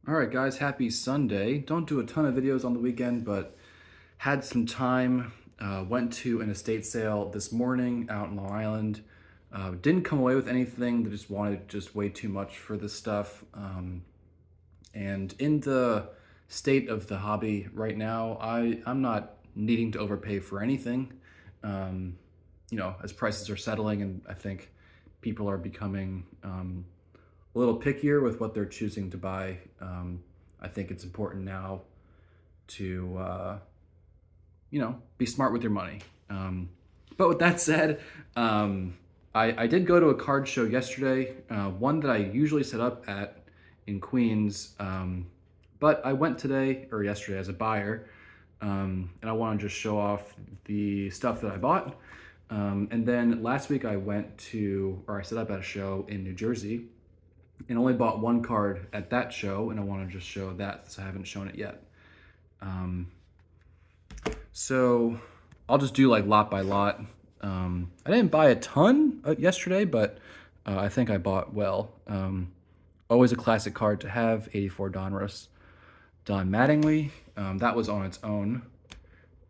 All right, guys, happy Sunday. Don't do a ton of videos on the weekend, but had some time. Went to an estate sale this morning out in Long Island. Didn't come away with anything. They just wanted just way too much for this stuff. And in the state of the hobby right now, I'm not needing to overpay for anything. As prices are settling, and I think people are becoming a little pickier with what they're choosing to buy. I think it's important now to be smart with your money. But with that said, I did go to a card show yesterday, one that I usually set up at in Queens, but I went today or yesterday as a buyer, and I want to just show off the stuff that I bought. And then last week I set up at a show in New Jersey and only bought one card at that show, and I want to just show that since I haven't shown it yet. So I'll just do like lot by lot. I didn't buy a ton yesterday, but I think I bought well. Always a classic card to have, 84 Donruss. Don Mattingly, that was on its own.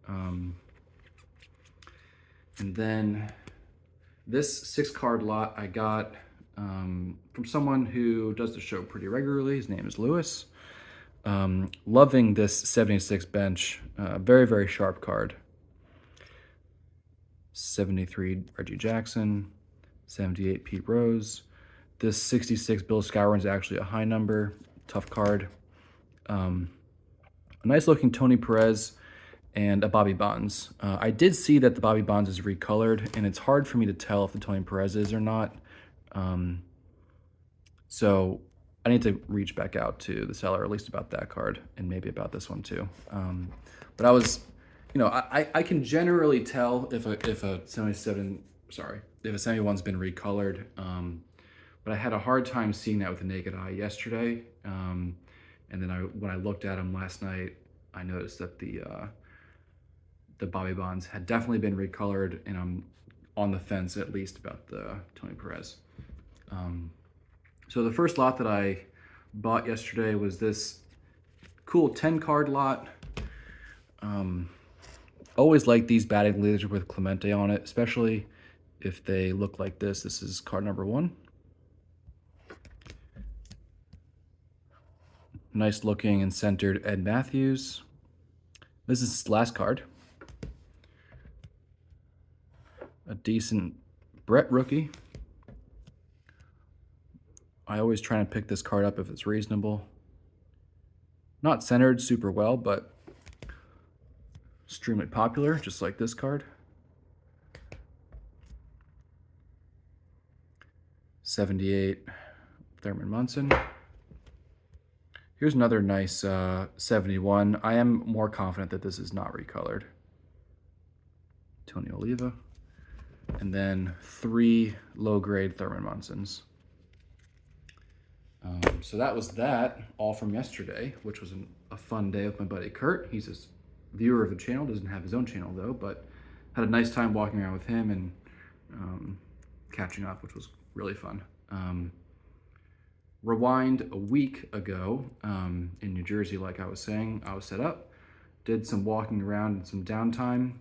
And then this 6-card lot I got from someone who does the show pretty regularly. His name is Lewis. Loving this 76 bench. Very, very sharp card. 73 Reggie Jackson. 78 Pete Rose. This 66 Bill Skowron is actually a high number. Tough card. A nice looking Tony Perez and a Bobby Bonds. I did see that the Bobby Bonds is recolored, and it's hard for me to tell if the Tony Perez is or not. So I need to reach back out to the seller, at least about that card, and maybe about this one too. But I was, I can generally tell if a 71's been recolored. But I had a hard time seeing that with the naked eye yesterday. And then when I looked at them last night, I noticed that the Bobby Bonds had definitely been recolored, and I'm on the fence at least about the Tony Perez. So the first lot that I bought yesterday was this cool 10-card lot. Always like these batting leaders with Clemente on it, especially if they look like this. This is card number 1. Nice looking and centered Ed Matthews. This is his last card. A decent Brett rookie. I always try and pick this card up if it's reasonable. Not centered super well, but extremely popular, just like this card. 78 Thurman Munson. Here's another nice 71. I am more confident that this is not recolored. Tony Oliva. And then 3 low-grade Thurman Munsons. So that was that, all from yesterday, which was a fun day with my buddy Kurt. He's a viewer of the channel, doesn't have his own channel though, but had a nice time walking around with him and catching up, which was really fun. Rewind a week ago in New Jersey, like I was saying, I was set up, did some walking around and some downtime,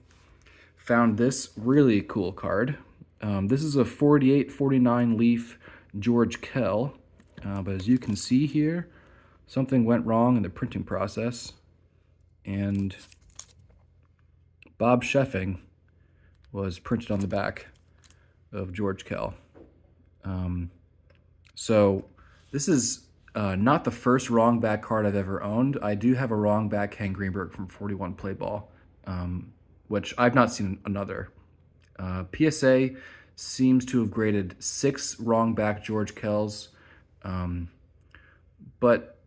found this really cool card. This is a 48-49 leaf George Kell, but as you can see here, something went wrong in the printing process, and Bob Sheffing was printed on the back of George Kell. So this is not the first wrong back card I've ever owned. I do have a wrong back Hank Greenberg from 41 Play Ball, which I've not seen another. PSA seems to have graded 6 wrong back George Kells, but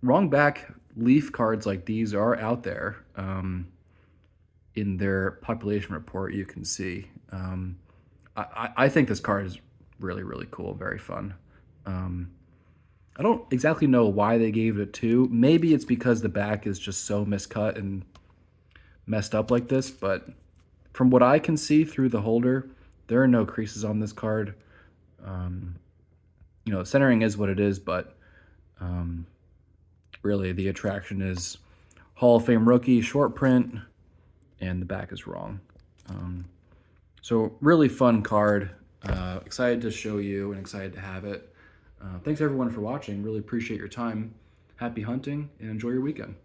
wrong back leaf cards like these are out there. In their population report, you can see. I think this card is really, really cool, very fun. I don't exactly know why they gave it a 2. Maybe it's because the back is just so miscut and messed up like this, but from what I can see through the holder, there are no creases on this card. Centering is what it is, but Really, the attraction is Hall of Fame rookie, short print, and the back is wrong. So really fun card. Excited to show you and excited to have it. Thanks everyone for watching. Really appreciate your time. Happy hunting and enjoy your weekend.